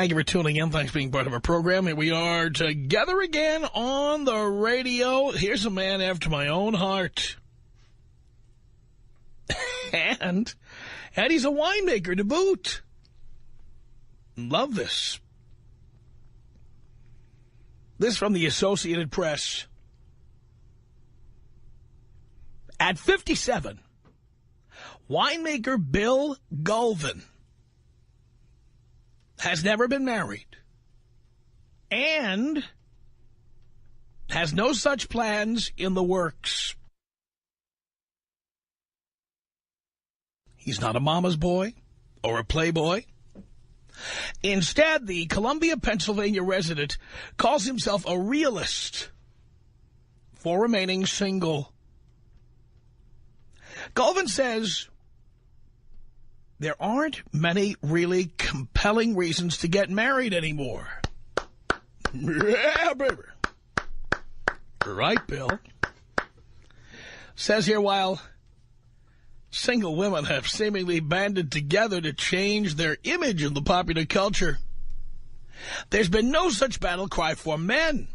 Thank you for tuning in. Thanks for being part of our program. Here we are together again on the radio. Here's a man after my own heart. and he's a winemaker to boot. Love this. This from the Associated Press. At 57, winemaker Bill Gulvin has never been married and has no such plans in the works. He's not a mama's boy or a playboy. Instead, the Columbia, Pennsylvania resident calls himself a realist for remaining single. Gulvin says there aren't many really compelling reasons to get married anymore. Yeah, baby. Right, Bill. Says here, while single women have seemingly banded together to change their image in the popular culture, there's been no such battle cry for men,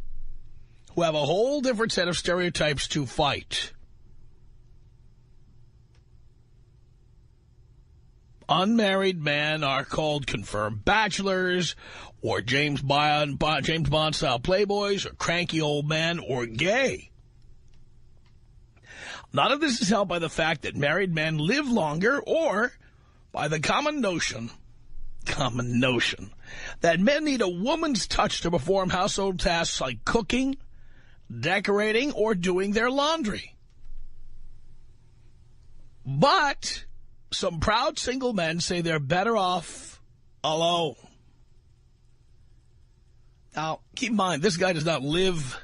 who have a whole different set of stereotypes to fight. Unmarried men are called confirmed bachelors, or James Bond-style playboys, or cranky old men, or gay. None of this is helped by the fact that married men live longer, or by the common notion that men need a woman's touch to perform household tasks like cooking, decorating, or doing their laundry. But some proud single men say they're better off alone. Now, keep in mind, this guy does not live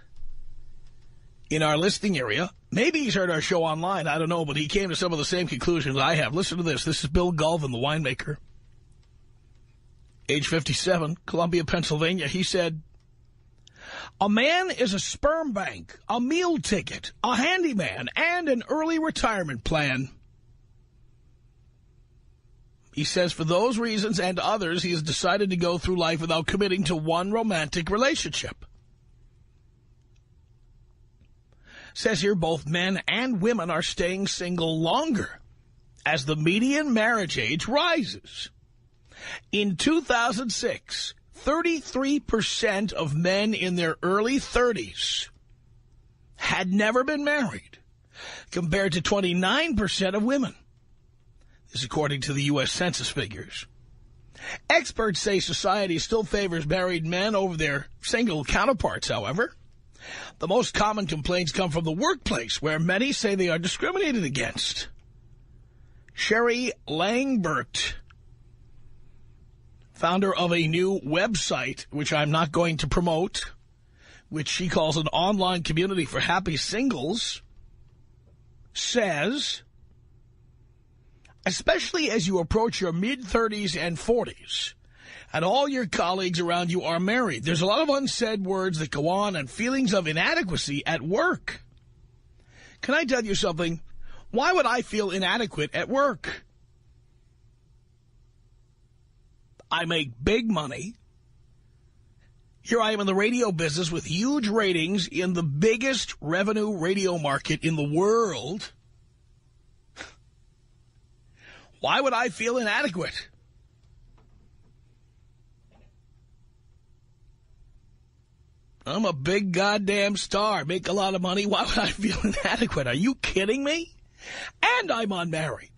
in our listening area. Maybe he's heard our show online. I don't know, but he came to some of the same conclusions I have. Listen to this. This is Bill Gulvin, the winemaker. Age 57, Columbia, Pennsylvania. He said, "A man is a sperm bank, a meal ticket, a handyman, and an early retirement plan." He says for those reasons and others, he has decided to go through life without committing to one romantic relationship. Says here both men and women are staying single longer as the median marriage age rises. In 2006, 33% of men in their early 30s had never been married, compared to 29% of women. This is according to the U.S. Census figures. Experts say society still favors married men over their single counterparts, however. The most common complaints come from the workplace, where many say they are discriminated against. Sherry Langbert, founder of a new website, which I'm not going to promote, which she calls an online community for happy singles, says, especially as you approach your mid-30s and 40s, and all your colleagues around you are married, there's a lot of unsaid words that go on and feelings of inadequacy at work. Can I tell you something? Why would I feel inadequate at work? I make big money. Here I am in the radio business with huge ratings in the biggest revenue radio market in the world. Why would I feel inadequate? I'm a big goddamn star, make a lot of money. Why would I feel inadequate? Are you kidding me? And I'm unmarried.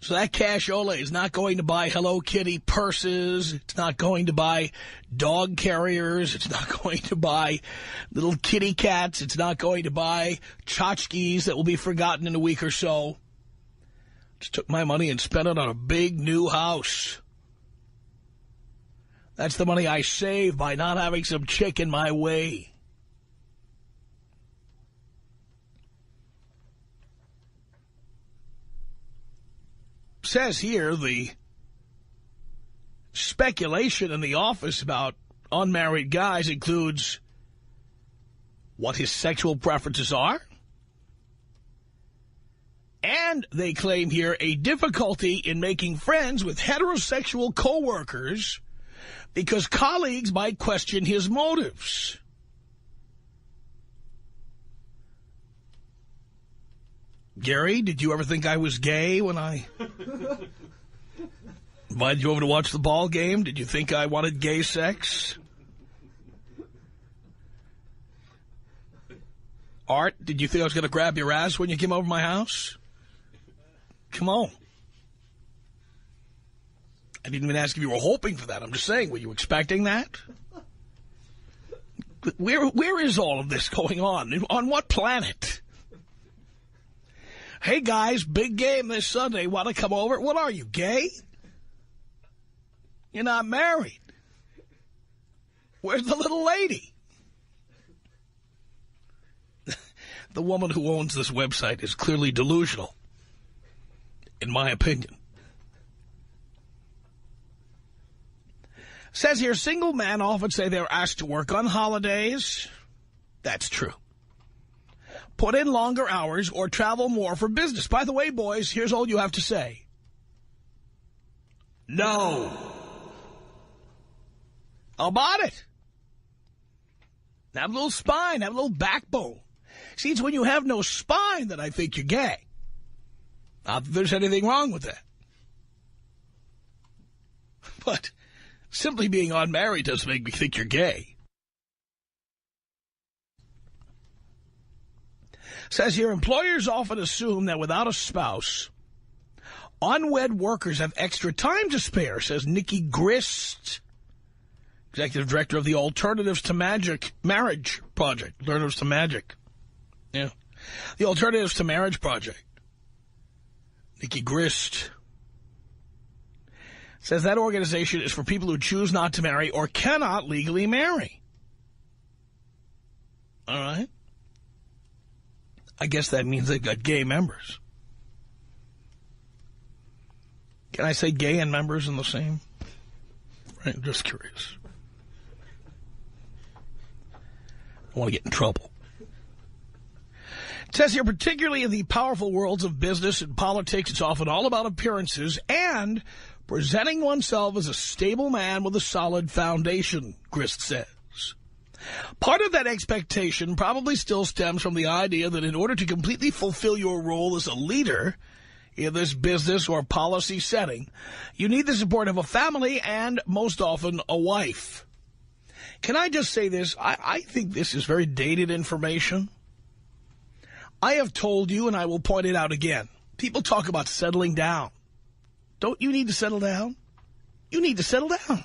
So that cashola is not going to buy Hello Kitty purses. It's not going to buy dog carriers. It's not going to buy little kitty cats. It's not going to buy tchotchkes that will be forgotten in a week or so. Just took my money and spent it on a big new house. That's the money I save by not having some chick in my way. Says here the speculation in the office about unmarried guys includes what his sexual preferences are And they claim here a difficulty in making friends with heterosexual coworkers because colleagues might question his motives. Gary, did you ever think I was gay when I invited you over to watch the ball game? Did you think I wanted gay sex? Art, did you think I was going to grab your ass when you came over my house? Come on. I didn't even ask if you were hoping for that. I'm just saying, were you expecting that? Where is all of this going on? On what planet? Hey, guys, big game this Sunday. Want to come over? What are you, gay? You're not married. Where's the little lady? The woman who owns this website is clearly delusional, in my opinion. Says here, single men often say they're asked to work on holidays. That's true. Put in longer hours or travel more for business. By the way, boys, here's all you have to say. No. How about it? Have a little spine, have a little backbone. See, it's when you have no spine that I think you're gay. Not that there's anything wrong with that. But simply being unmarried doesn't make me think you're gay. Says here, employers often assume that without a spouse, unwed workers have extra time to spare, says Nikki Grist, executive director of the Alternatives to Marriage Project. Alternatives to Magic. Yeah. The Alternatives to Marriage Project. Nikki Grist says that organization is for people who choose not to marry or cannot legally marry. All right. I guess that means they've got gay members. Can I say gay and members in the same? Right, just curious. I want to get in trouble. It says here, particularly in the powerful worlds of business and politics, it's often all about appearances and presenting oneself as a stable man with a solid foundation, Grist says. Part of that expectation probably still stems from the idea that in order to completely fulfill your role as a leader in this business or policy setting, you need the support of a family and, most often, a wife. Can I just say this? I think this is very dated information. I have told you, and I will point it out again, people talk about settling down. Don't you need to settle down? You need to settle down.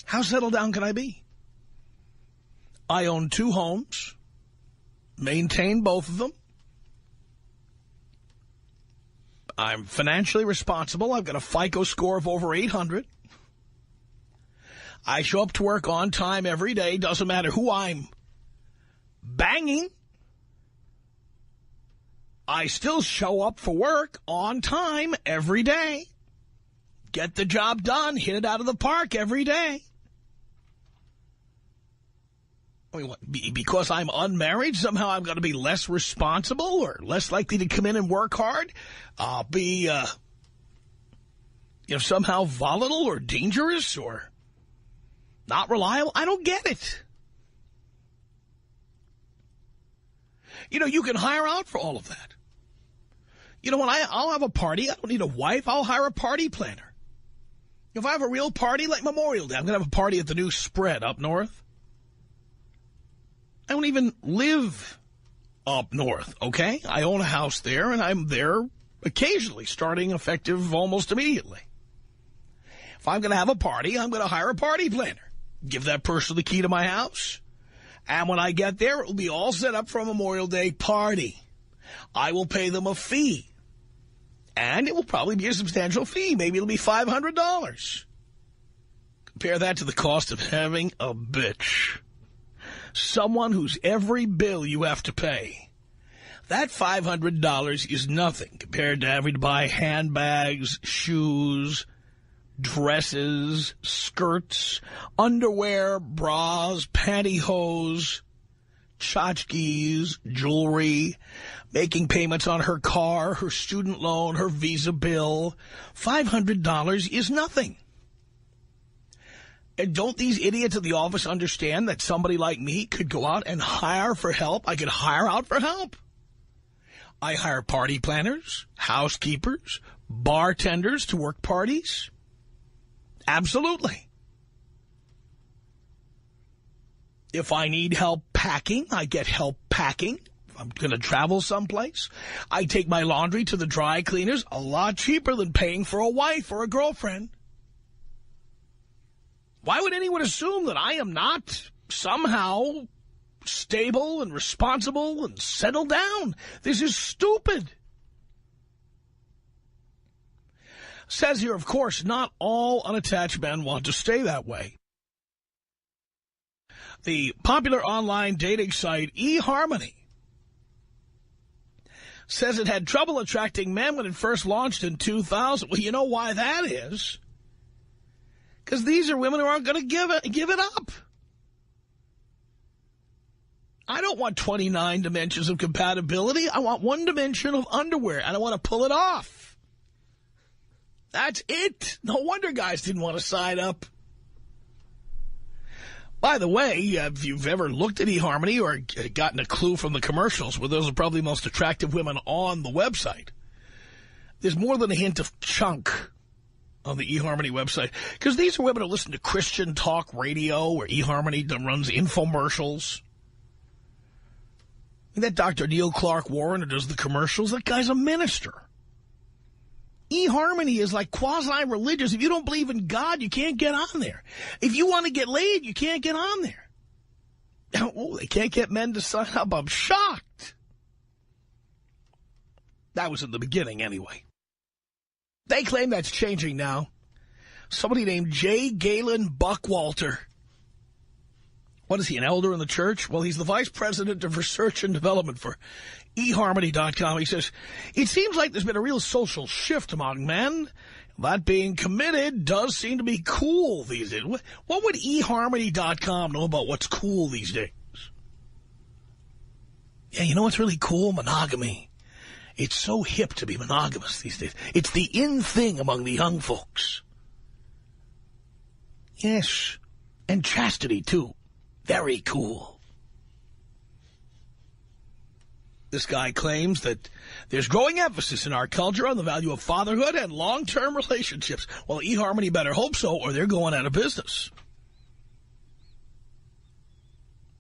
How settled down can I be? I own 2 homes, maintain both of them. I'm financially responsible. I've got a FICO score of over 800. I show up to work on time every day. Doesn't matter who I'm banging. I still show up for work on time every day. Get the job done. Hit it out of the park every day. I mean, what, because I'm unmarried, somehow I'm going to be less responsible or less likely to come in and work hard? I'll be, somehow volatile or dangerous or not reliable? I don't get it. You can hire out for all of that. When I'll have a party, I don't need a wife. I'll hire a party planner. If I have a real party like Memorial Day, I'm going to have a party at the new Spread up north. I don't even live up north, okay? I own a house there, and I'm there occasionally, starting effective almost immediately. If I'm going to have a party, I'm going to hire a party planner. Give that person the key to my house. And when I get there, it will be all set up for a Memorial Day party. I will pay them a fee. And it will probably be a substantial fee. Maybe it'll be $500. Compare that to the cost of having a bitch. Someone whose every bill you have to pay. That $500 is nothing compared to having to buy handbags, shoes, dresses, skirts, underwear, bras, pantyhose, tchotchkes, jewelry, making payments on her car, her student loan, her Visa bill. $500 is nothing. And don't these idiots at the office understand that somebody like me could go out and hire for help? I could hire out for help. I hire party planners, housekeepers, bartenders to work parties. Absolutely. If I need help packing, I get help packing. If I'm going to travel someplace, I take my laundry to the dry cleaners, a lot cheaper than paying for a wife or a girlfriend. Why would anyone assume that I am not somehow stable and responsible and settled down? This is stupid. Says here, of course, not all unattached men want to stay that way. The popular online dating site eHarmony says it had trouble attracting men when it first launched in 2000. Well, you know why that is? Because these are women who aren't going to give it up. I don't want 29 dimensions of compatibility. I want one dimension of underwear, and I want to pull it off. That's it. No wonder guys didn't want to sign up. By the way, if you've ever looked at eHarmony or gotten a clue from the commercials, where those are probably the most attractive women on the website, there's more than a hint of chunk on the eHarmony website. Because these are women who listen to Christian talk radio, where eHarmony runs infomercials. And that Dr. Neil Clark Warren who does the commercials, that guy's a minister. eHarmony is like quasi-religious. If you don't believe in God, you can't get on there. If you want to get laid, you can't get on there. Oh, they can't get men to sign up. I'm shocked. That was in the beginning anyway. They claim that's changing now. Somebody named J. Galen Buckwalter. What is he, an elder in the church? Well, he's the vice president of research and development for eHarmony.com. He says, it seems like there's been a real social shift among men. That being committed does seem to be cool these days. What would eHarmony.com know about what's cool these days? Yeah, you know what's really cool? Monogamy. It's so hip to be monogamous these days. It's the in thing among the young folks. Yes, and chastity, too. Very cool. This guy claims that there's growing emphasis in our culture on the value of fatherhood and long-term relationships. Well, eHarmony better hope so, or they're going out of business.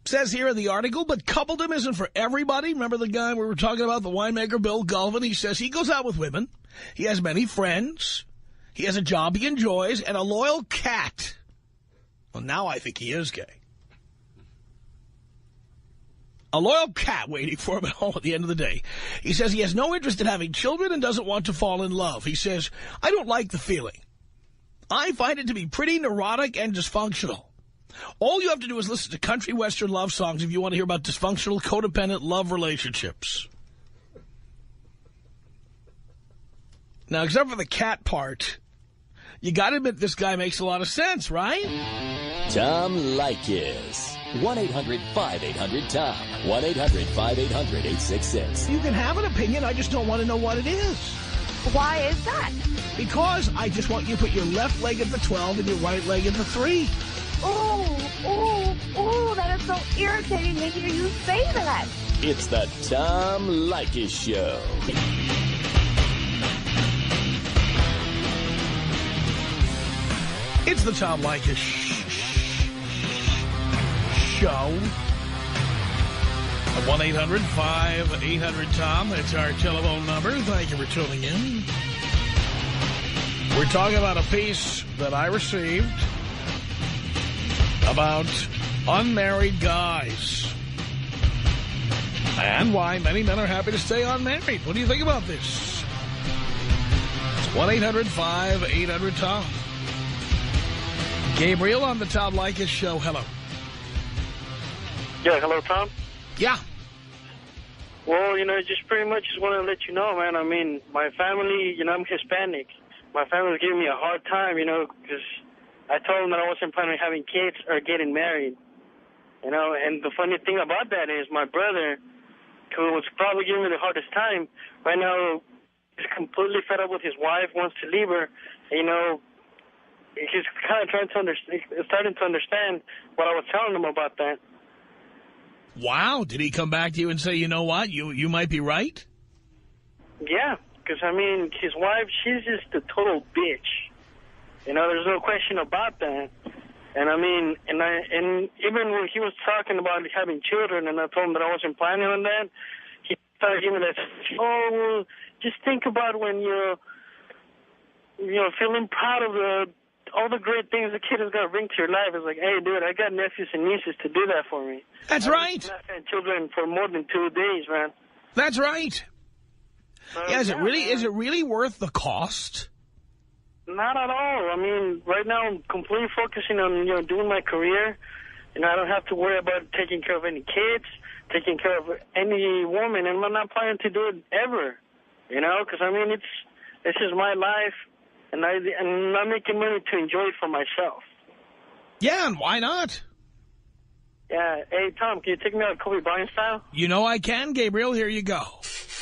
Says here in the article, but coupledom isn't for everybody. Remember the guy we were talking about, the winemaker Bill Gulvin? He says he goes out with women. He has many friends. He has a job he enjoys and a loyal cat. Well, now I think he is gay. A loyal cat waiting for him at home at the end of the day. He says he has no interest in having children and doesn't want to fall in love. He says, I don't like the feeling. I find it to be pretty neurotic and dysfunctional. All you have to do is listen to country western love songs if you want to hear about dysfunctional, codependent love relationships. Now, except for the cat part, you got to admit this guy makes a lot of sense, right? Tom Leykis. 1-800-5800-TOM. 1-800-5800-866. You can have an opinion, I just don't want to know what it is. Why is that? Because I just want you to put your left leg at the 12 and your right leg at the 3. Oh, that is so irritating to hear you say that. It's the Tom Leykis Show. It's the Tom Leykis Show. At 1-800-5800-TOM. That's our telephone number. Thank you for tuning in. We're talking about a piece that I received about unmarried guys and why many men are happy to stay unmarried. What do you think about this? It's 1-800-5800-TOM. Gabriel on the Tom Leykis Show. Hello. Yeah, hello, Tom. Yeah. Well, just pretty much just want to let you know, man. I mean, my family, I'm Hispanic. My family's giving me a hard time, because I told them that I wasn't planning on having kids or getting married. You know, and the funny thing about that is my brother, who was probably giving me the hardest time, right now he's completely fed up with his wife, wants to leave her. You know, he's kind of starting to understand what I was telling him about that. Wow. Did he come back to you and say, you know what, you might be right? Yeah, because, I mean, his wife, she's just a total bitch. You know, there's no question about that. And, I mean, and even when he was talking about having children, and I told him that I wasn't planning on that, he started giving me that, oh, well, just think about when you're, you know, feeling proud of all the great things the kid has got to bring to your life. It's like, hey, dude, I got nephews and nieces to do that for me. That's right. I've had children for more than 2 days, man. That's right. Yeah, is it really worth the cost? Not at all. I mean, right now I'm completely focusing on, you know, doing my career. And I don't have to worry about taking care of any kids, taking care of any woman, and I'm not planning to do it ever. You know, because, I mean, this is my life, and I'm making money to enjoy it for myself. Yeah, and why not? Yeah. Hey, Tom, can you take me out Kobe Bryant style? You know I can, Gabriel. Here you go.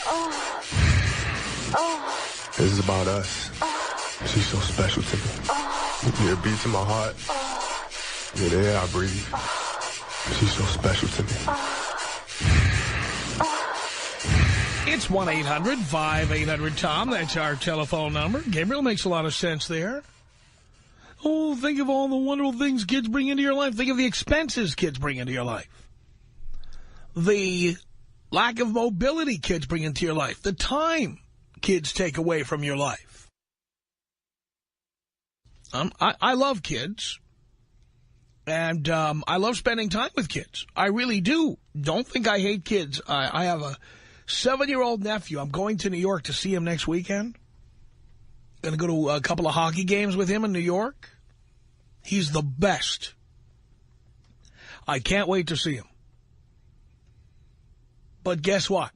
Oh. Oh. This is about us. She's so special to me. Yeah, it beats in my heart. Yeah, the air I breathe. She's so special to me. It's 1-800-5800-TOM. That's our telephone number. Gabriel makes a lot of sense there. Oh, think of all the wonderful things kids bring into your life. Think of the expenses kids bring into your life. The lack of mobility kids bring into your life. The time kids take away from your life. I love kids, and I love spending time with kids. I really do. Don't think I hate kids. I have a 7-year-old nephew. I'm going to New York to see him next weekend. Going to go to a couple of hockey games with him in New York. He's the best. I can't wait to see him. But guess what?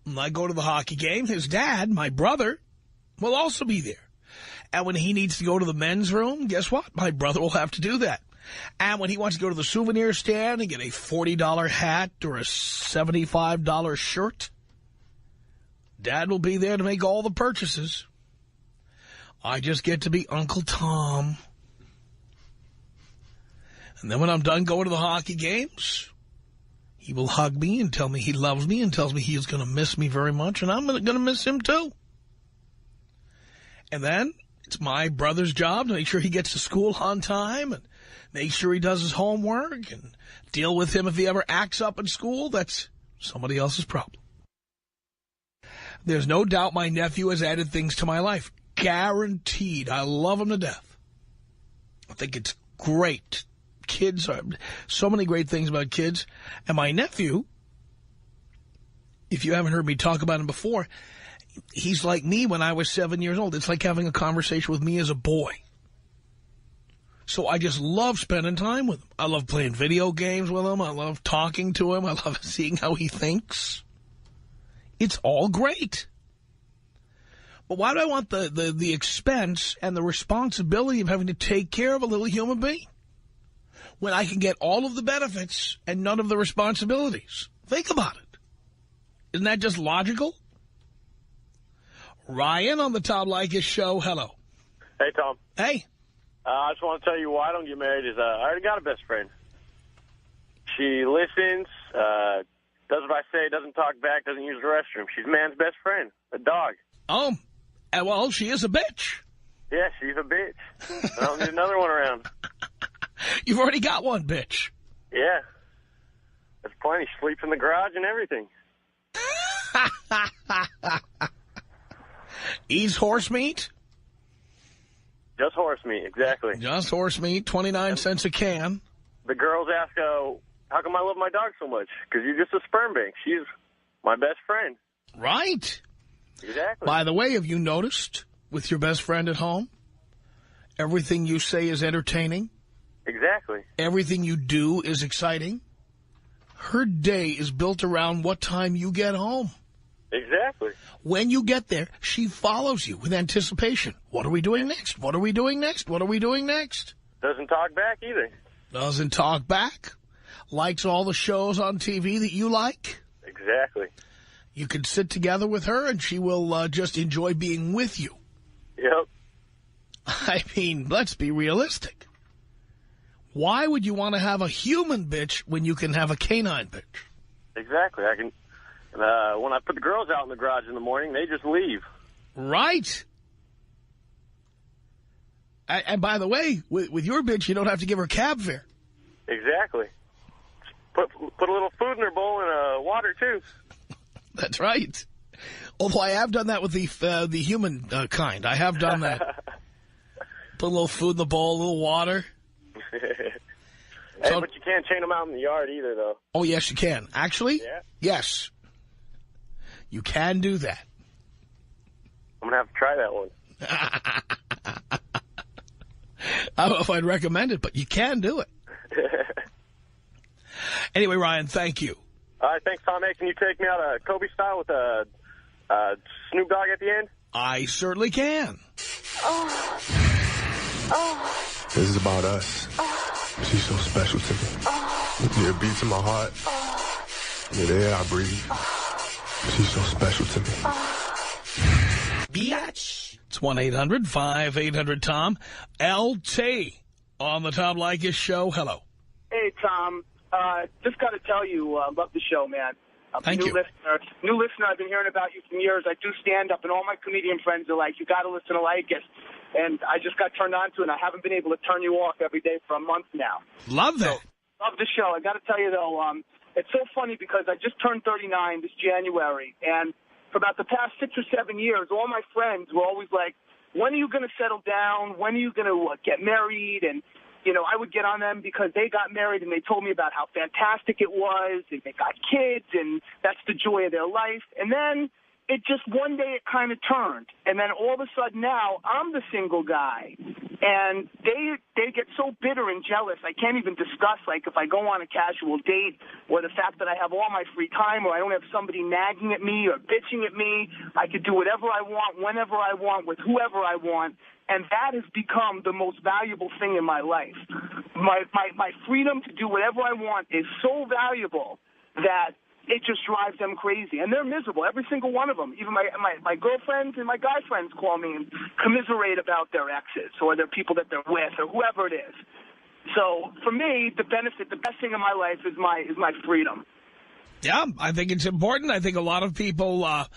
When I go to the hockey game, his dad, my brother, will also be there. And when he needs to go to the men's room, guess what? My brother will have to do that. And when he wants to go to the souvenir stand and get a $40 hat or a $75 shirt, Dad will be there to make all the purchases. I just get to be Uncle Tom. And then when I'm done going to the hockey games, he will hug me and tell me he loves me and tells me he is going to miss me very much, and I'm going to miss him too. And then it's my brother's job to make sure he gets to school on time and make sure he does his homework and deal with him if he ever acts up in school. That's somebody else's problem. There's no doubt my nephew has added things to my life. Guaranteed. I love him to death. I think it's great. Kids are so many great things about kids. And my nephew, if you haven't heard me talk about him before, he's like me when I was 7 years old. It's like having a conversation with me as a boy. So I just love spending time with him. I love playing video games with him. I love talking to him. I love seeing how he thinks. It's all great. But why do I want the expense and the responsibility of having to take care of a little human being when I can get all of the benefits and none of the responsibilities? Think about it. Isn't that just logical? Ryan on the Tom Leykis show. Hello. Hey, Tom. Hey. I just want to tell you why I don't get married is I already got a best friend. She listens, does what I say, doesn't talk back, doesn't use the restroom. She's man's best friend, a dog. Oh, well, she is a bitch. Yeah, she's a bitch. I don't need another one around. You've already got one, bitch. Yeah. That's plenty. She sleeps in the garage and everything. Eats horse meat? Just horse meat, exactly. Just horse meat, 29 cents a can. The girls ask, how come I love my dog so much? Because you're just a sperm bank. She's my best friend. Right. Exactly. By the way, have you noticed with your best friend at home, everything you say is entertaining? Exactly. Everything you do is exciting? Her day is built around what time you get home. Exactly. When you get there, she follows you with anticipation. What are we doing next? What are we doing next? What are we doing next? Doesn't talk back either. Doesn't talk back. likes all the shows on TV that you like. Exactly. You can sit together with her and she will just enjoy being with you. Yep. I mean, let's be realistic. Why would you want to have a human bitch when you can have a canine bitch? Exactly. I can. When I put the girls out in the garage in the morning, they just leave. Right. And by the way, with your bitch, you don't have to give her cab fare. Exactly. Put a little food in her bowl and water, too. That's right. Although I have done that with the human kind. I have done that. Put a little food in the bowl, a little water. Hey, but you can't chain them out in the yard either, though. Oh, yes, you can. Actually, yeah. Yes. You can do that. I'm going to have to try that one. I don't know if I'd recommend it, but you can do it. Anyway, Ryan, thank you. All right, thanks, Tom. Hey, can you take me out Kobe style with a Snoop Dogg at the end? I certainly can. This is about us. She's so special to me. Yeah, it beats in my heart. Yeah, the air I breathe. She's so special to me. Biatch. It's 1-800-5800-TOM. LT on the Tom Leykis Show. Hello. Hey, Tom. Just got to tell you, love the show, man. Thank you. New listener. I've been hearing about you for years. I do stand up, and all my comedian friends are like, you got to listen to Leykis. And I just got turned on to it, and I haven't been able to turn you off every day for a month now. Love that. So, love the show. I got to tell you, though, it's so funny because I just turned 39 this January, and for about the past 6 or 7 years, all my friends were always like, when are you going to settle down? When are you going to get married? And, you know, I would get on them because they got married, and they told me about how fantastic it was, and they got kids, and that's the joy of their life. And then it just one day it kind of turned, and then all of a sudden now I'm the single guy, and they get so bitter and jealous. I can't even discuss, like, if I go on a casual date or the fact that I have all my free time or I don't have somebody nagging at me or bitching at me. I could do whatever I want, whenever I want, with whoever I want, and that has become the most valuable thing in my life. My freedom to do whatever I want is so valuable that it just drives them crazy. And they're miserable, every single one of them. Even my girlfriends and my guy friends call me and commiserate about their exes or their people that they're with or whoever it is. So for me, the best thing in my life is my freedom. Yeah, I think it's important. I think a lot of people are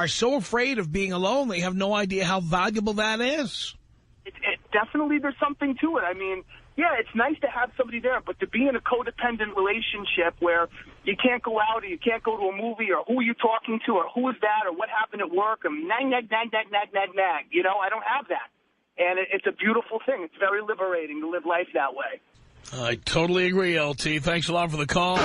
so afraid of being alone, they have no idea how valuable that is. It definitely, there's something to it. I mean, yeah, it's nice to have somebody there, but to be in a codependent relationship where you can't go out or you can't go to a movie or who are you talking to or who is that or what happened at work and nag. You know, I don't have that. And it's a beautiful thing. It's very liberating to live life that way. I totally agree, LT. Thanks a lot for the call.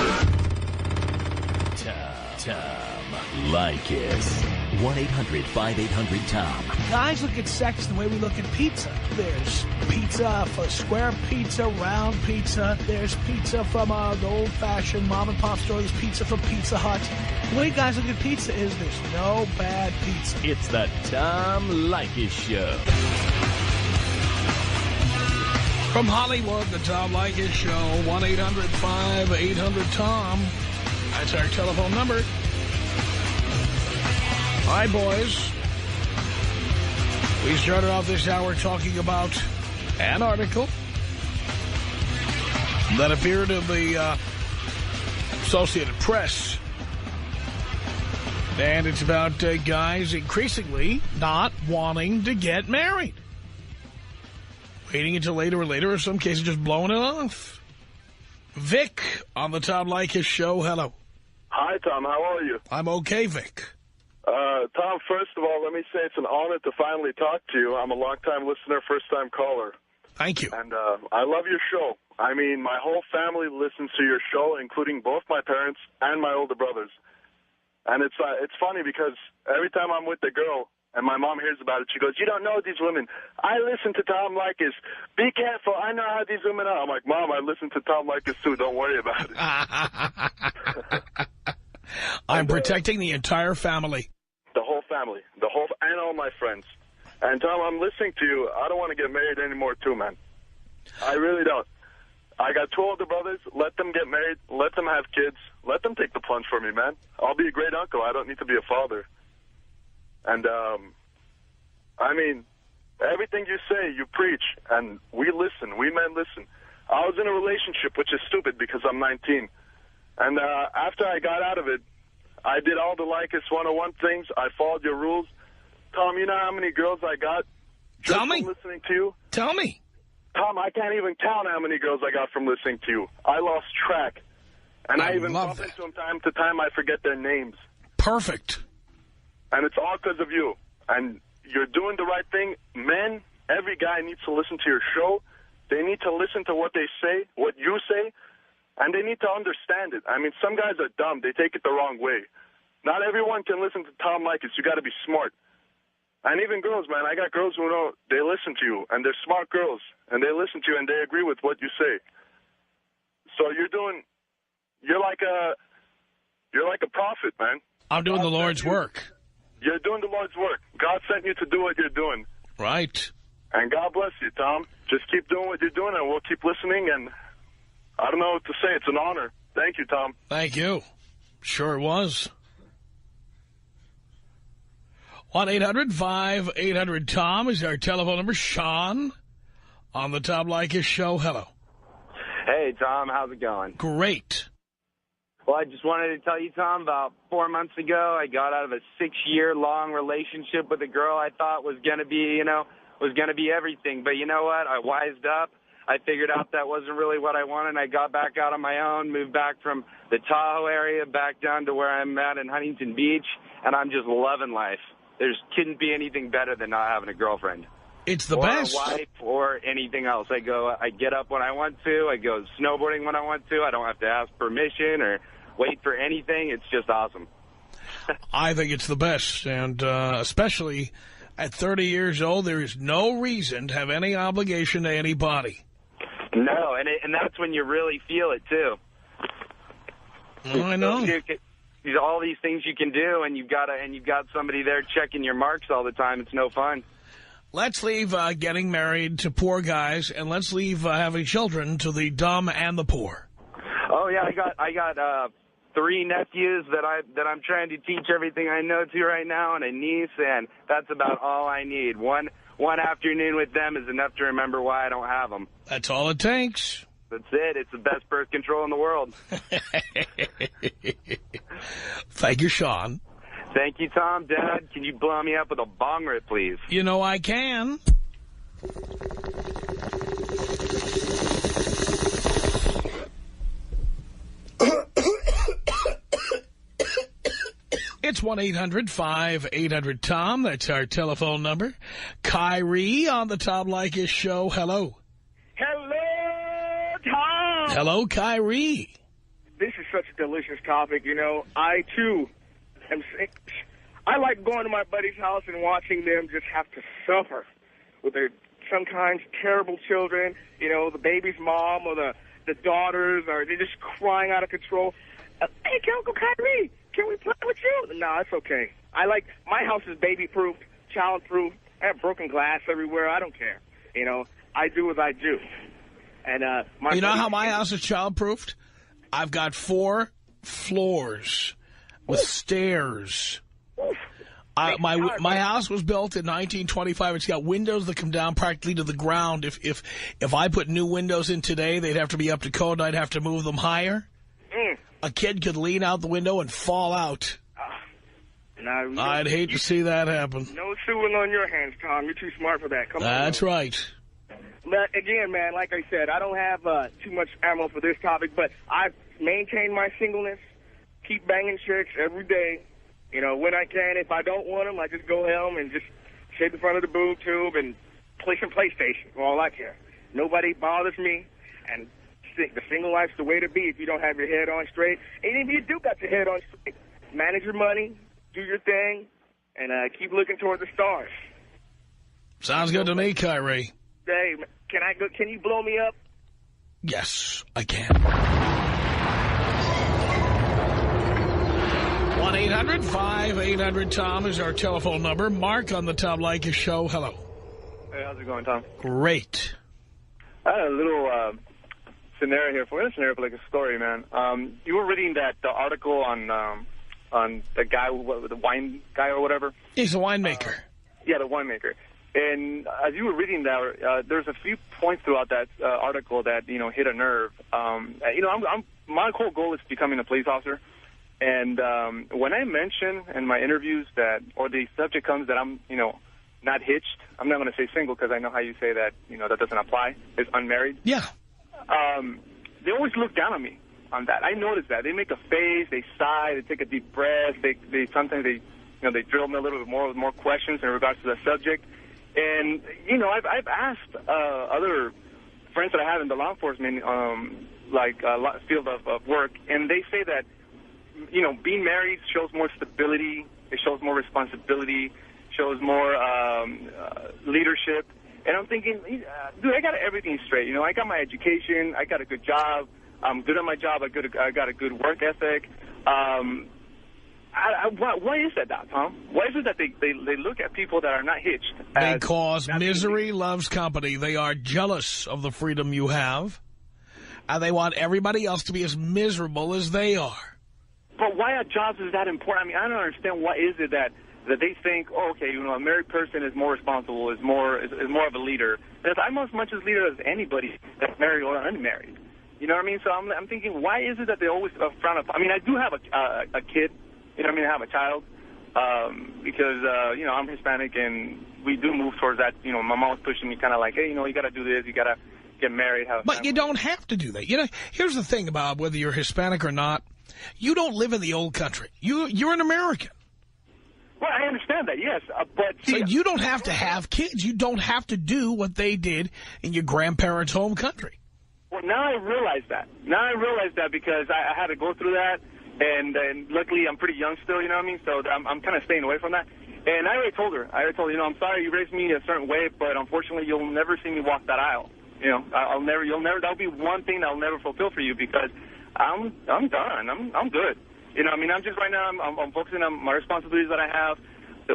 Tom Leykis. 1-800-5800-TOM. Guys look at sex the way we look at pizza. There's pizza for square pizza, round pizza. There's pizza from the old-fashioned mom-and-pop store. There's pizza from Pizza Hut. The way guys look at pizza is there's no bad pizza. It's the Tom Leykis Show. From Hollywood, the Tom Leykis Show, 1-800-5800-TOM. That's our telephone number. All right, boys. We started off this hour talking about an article that appeared in the Associated Press. And it's about guys increasingly not wanting to get married. Waiting until later or later, or in some cases just blowing it off. Vic on the Tom Leykis Show. Hello. Hi, Tom. How are you? I'm okay, Vic. Tom, first of all, let me say it's an honor to finally talk to you. I'm a long-time listener, first-time caller. Thank you. And I love your show. I mean, my whole family listens to your show, including both my parents and my older brothers. And it's funny because every time I'm with the girl and my mom hears about it, she goes, "You don't know these women. I listen to Tom Leykis. Be careful. I know how these women are." I'm like, "Mom, I listen to Tom Leykis too. Don't worry about it." I'm protecting the entire family. The whole family. And all my friends. And Tom, I'm listening to you. I don't want to get married anymore too, man. I really don't. I got 2 older brothers. Let them get married. Let them have kids. Let them take the plunge for me, man. I'll be a great uncle. I don't need to be a father. And, I mean, everything you say, you preach, and we listen. We men listen. I was in a relationship, which is stupid because I'm 19. And after I got out of it, I did all the Leykis 101 things. I followed your rules. Tom, you know how many girls I got just from listening to you? Tell me. Tom, I can't even count how many girls I got from listening to you. I lost track. And I even bump into them time to time. I forget their names. Perfect. And it's all because of you. And you're doing the right thing. Men, every guy needs to listen to your show. They need to listen to what they say, what you say, and they need to understand it. I mean, some guys are dumb. They take it the wrong way. Not everyone can listen to Tom Leykis. You got to be smart. And even girls, man, I got girls who know they listen to you, and they're smart girls, and they listen to you, and they agree with what you say. So you're like a prophet, man. I'm doing the Lord's work. You're doing the Lord's work. God sent you to do what you're doing. Right. And God bless you, Tom. Just keep doing what you're doing, and we'll keep listening, and I don't know what to say. It's an honor. Thank you, Tom. Thank you. Sure it was. 1-800-5800-TOM is our telephone number. Sean on the Tom Leykis show. Hello. Hey, Tom. How's it going? Great. Well, I just wanted to tell you, Tom, about 4 months ago, I got out of a 6-year-long relationship with a girl I thought was going to be, was going to be everything. But you know what? I wised up. I figured out that wasn't really what I wanted. I got back out on my own, moved back from the Tahoe area back down to where I'm at in Huntington Beach, and I'm just loving life. There couldn't be anything better than not having a girlfriend. It's the best. Or a wife or anything else. I get up when I want to. I go snowboarding when I want to. I don't have to ask permission or wait for anything. It's just awesome. I think it's the best, and especially at 30 years old, there is no reason to have any obligation to anybody. No, and that's when you really feel it, too. Oh, I know. All these things you can do, and you've got somebody there checking your marks all the time. It's no fun. Let's leave getting married to poor guys, and let's leave having children to the dumb and the poor. Oh yeah, I got 3 nephews that I'm trying to teach everything I know to right now, and a niece, and that's about all I need. One afternoon with them is enough to remember why I don't have them. That's all it takes. That's it. It's the best birth control in the world. Thank you, Sean. Thank you, Tom. Dad, can you blow me up with a bong rip, please? You know I can. It's 1-800-5800-TOM. That's our telephone number. Kyrie on the Tom Leykis show. Hello. Hello, Tom. Hello, Kyrie. This is such a delicious topic. I, too, I like going to my buddy's house and watching them just have to suffer with their sometimes terrible children, the baby's mom or the daughters, or they're just crying out of control. Hey, Uncle Kyrie, can we play with you? No, it's okay. My house is baby-proof, child-proof. I have broken glass everywhere. I don't care. I do what I do. And you know how my house is child-proofed? I've got 4 floors with stairs. My house was built in 1925. It's got windows that come down practically to the ground. If I put new windows in today, they'd have to be up to code. I'd have to move them higher. A kid could lean out the window and fall out. I'd hate to see that happen. No suing on your hands, Tom. You're too smart for that. Come on. That's right. But again, man, like I said, I don't have too much ammo for this topic, but I've maintained my singleness, keep banging chicks every day. When I can. If I don't want them, I just go home and just sit in front of the boob tube and play some PlayStation for all I care. Nobody bothers me, and the single life's the way to be if you don't have your head on straight. And if you do got your head on straight, manage your money, do your thing, and keep looking toward the stars. Sounds good to me, Kyrie. Hey, can you blow me up? Yes, I can. 1-800-5800-TOM is our telephone number. Mark on the Tom Leykis show. Hello. Hey, how's it going, Tom? Great. I had a little scenario here. For a scenario, like a story, man. You were reading the article on the guy, the wine guy or whatever. He's a winemaker. Yeah, the winemaker. And as you were reading that, there's a few points throughout that article that hit a nerve. My whole goal is becoming a police officer. And when I mention in my interviews that, or the subject comes that I'm, not hitched, I'm not going to say single because I know how you say that, that doesn't apply. It's unmarried. Yeah. They always look down on me on that. I noticed that. They make a face, they sigh, they take a deep breath. They sometimes they drill me a little bit more with more questions in regards to the subject. And, I've asked other friends that I have in the law enforcement, field of work, and they say that, being married shows more stability, it shows more responsibility, shows more leadership. And I'm thinking, dude, I got everything straight. I got my education, I got a good job, I'm good at my job, I got a good work ethic. Why is that, Tom? Why is it that they look at people that are not hitched? Because misery loves company. They are jealous of the freedom you have, and they want everybody else to be as miserable as they are. But why are jobs is that important? I mean, I don't understand why is it that they think, oh, okay, a married person is more responsible, is more of a leader. And I'm as much as leader as anybody that's married or unmarried. You know what I mean? So I'm thinking, why is it that they always frown upon? I mean, I do have a kid. I have a child because, I'm Hispanic and we do move towards that. My mom was pushing me kind of like, hey, you got to do this. You got to get married. But you don't have to do that. Here's the thing about whether you're Hispanic or not. You don't live in the old country. You're an American. Well, I understand that, yes. But so you don't have to have kids. You don't have to do what they did in your grandparents' home country. Well, now I realize that. Because I had to go through that. And luckily, I'm pretty young still, you know what I mean? So I'm kind of staying away from that. And I already told her, I'm sorry you raised me a certain way, but unfortunately, you'll never see me walk that aisle. That'll be one thing I'll never fulfill for you because I'm done. I'm good. I'm just right now, I'm focusing on my responsibilities that I have,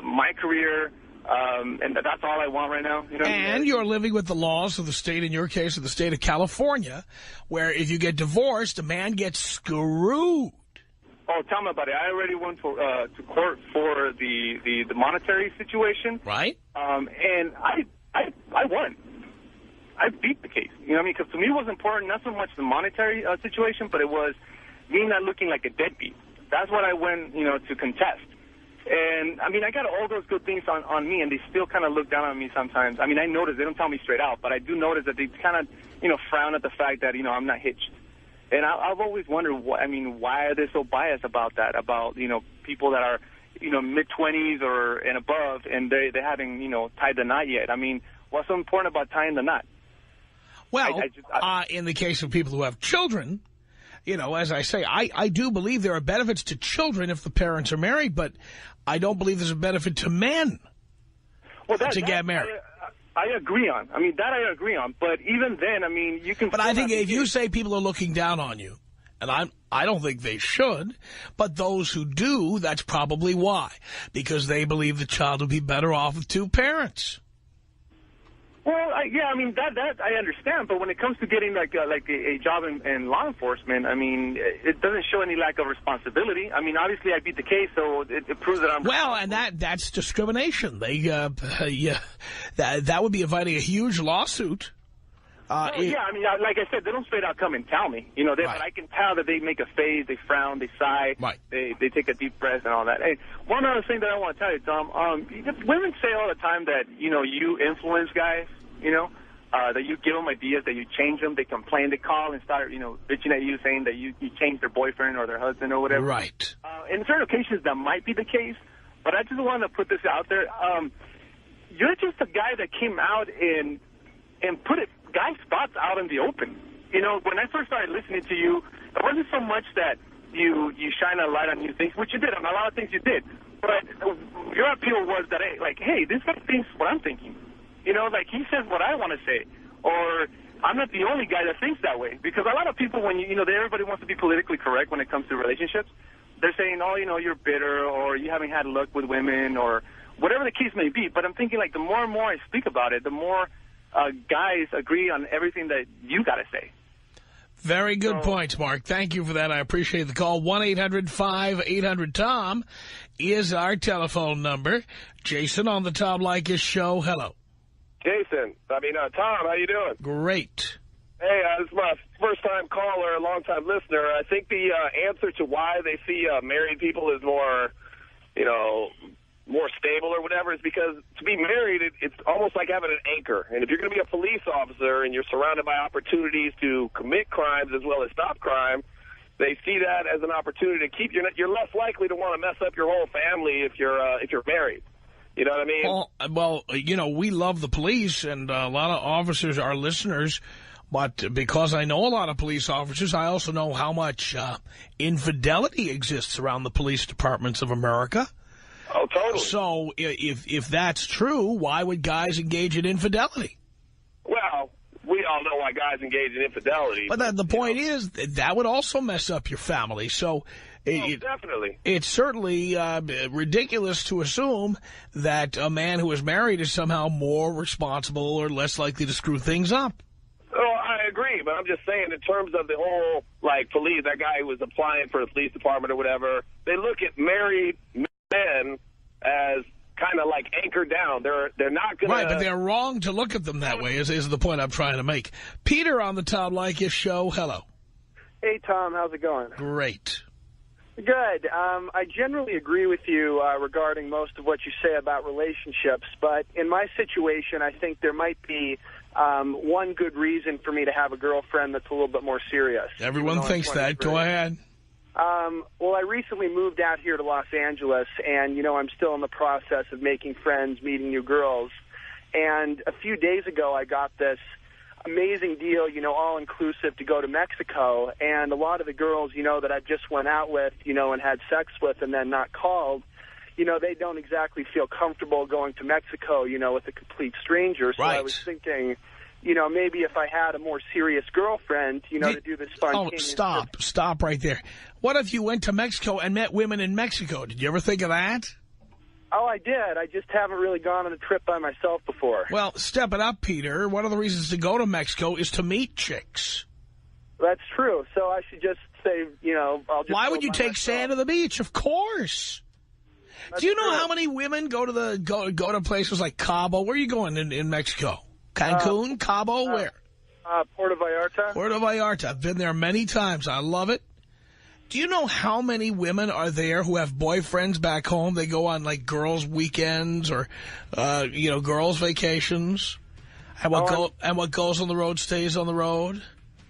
my career, and that's all I want right now. And you're living with the laws of the state, in your case, of the state of California, where if you get divorced, a man gets screwed. Oh, tell me about it. I already went to court for the monetary situation. Right. And I won. I beat the case. Because to me it was important, not so much the monetary situation, but it was me not looking like a deadbeat. That's what I went, to contest. And, I got all those good things on me, and they still kind of look down on me sometimes. I notice, they don't tell me straight out, but I do notice that they kind of, frown at the fact that, I'm not hitched. And I've always wondered, why are they so biased about that, about, people that are, mid-20s or and above, and they haven't, tied the knot yet. What's so important about tying the knot? Well, in the case of people who have children, as I say, I do believe there are benefits to children if the parents are married, but I don't believe there's a benefit to men to get married. I agree on. That I agree on. But even then, you can... But I think if you say people are looking down on you, and I don't think they should, but those who do, that's probably why. Because they believe the child would be better off with two parents. Well, that I understand. But when it comes to getting like a job in law enforcement, it doesn't show any lack of responsibility. Obviously I beat the case, so it proves that I'm... Well, and that's discrimination. They that would be inviting a huge lawsuit. Like I said, they don't straight out come and tell me. Right. But I can tell that they make a face, they frown, they sigh, right. They take a deep breath and all that. Hey, one other thing that I want to tell you, Tom, women say all the time that, you influence guys, that you give them ideas, that you change them, they complain, they call and start, bitching at you, saying that you changed their boyfriend or their husband or whatever. Right. In certain occasions, that might be the case, but I just want to put this out there. You're just a guy that came out and put guy spots out in the open. When I first started listening to you, it wasn't so much that you shine a light on new things, which you did, on a lot of things you did. But your appeal was that, hey, this guy thinks what I'm thinking. He says what I want to say. Or I'm not the only guy that thinks that way. Because a lot of people, when everybody wants to be politically correct when it comes to relationships, they're saying, oh, you're bitter, or you haven't had luck with women, or whatever the case may be. But I'm thinking, the more and more I speak about it, the more guys agree on everything that you got to say. Very good points, Mark. Thank you for that. I appreciate the call. 1-800-5800-TOM is our telephone number. Jason on the Tom Leykis show. Hello. Jason. Tom, how you doing? Great. Hey, this is my first-time caller, long-time listener. I think the answer to why they see married people as more, more stable or whatever is because to be married, it's almost like having an anchor. And if you're going to be a police officer and you're surrounded by opportunities to commit crimes as well as stop crime, they see that as an opportunity to keep you. You're less likely to want to mess up your whole family if you're married. You know what I mean? Well, we love the police, and a lot of officers are listeners. But because I know a lot of police officers, I also know how much infidelity exists around the police departments of America. Oh, totally. So if that's true, why would guys engage in infidelity? Well, we all know why guys engage in infidelity. But the point is that would also mess up your family. So definitely. It's certainly ridiculous to assume that a man who is married is somehow more responsible or less likely to screw things up. Oh, I agree, but I'm just saying in terms of the whole, police, that guy who was applying for the police department or whatever, they look at married men as kind of anchored down. They're not going to... Right, but they're wrong to look at them that way, is the point I'm trying to make. Peter on the Tom Leykis show. Hello. Hey, Tom. How's it going? Great. Good. I generally agree with you regarding most of what you say about relationships, but in my situation, I think there might be one good reason for me to have a girlfriend that's a little bit more serious. Everyone thinks that. Go ahead. Well, I recently moved out here to Los Angeles, and, I'm still in the process of making friends, meeting new girls. And a few days ago, I got this amazing deal, all-inclusive to go to Mexico. And a lot of the girls, that I just went out with, and had sex with and then not called, they don't exactly feel comfortable going to Mexico, with a complete stranger. So I was thinking, maybe if I had a more serious girlfriend, to do this spontaneous... Oh, stop right there. What if you went to Mexico and met women in Mexico? Did you ever think of that? Oh, I did. I just haven't really gone on a trip by myself before. Well, step it up, Peter. One of the reasons to go to Mexico is to meet chicks. That's true. So I should just say, I'll just... Why would you take sand to the beach? Of course. Do you know how many women go to go to places like Cabo? Where are you going in Mexico? Cancun? Cabo? Where? Puerto Vallarta. Puerto Vallarta. I've been there many times. I love it. Do you know how many women are there who have boyfriends back home? They go on girls' weekends or, girls' vacations. And what goes on the road stays on the road.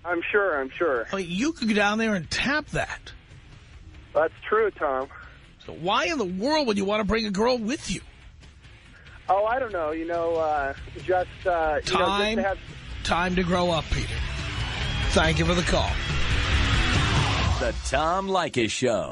I'm sure. I mean, you could go down there and tap that. That's true, Tom. So why in the world would you want to bring a girl with you? Oh, I don't know. Time to grow up, Peter. Thank you for the call. The Tom Leykis Show.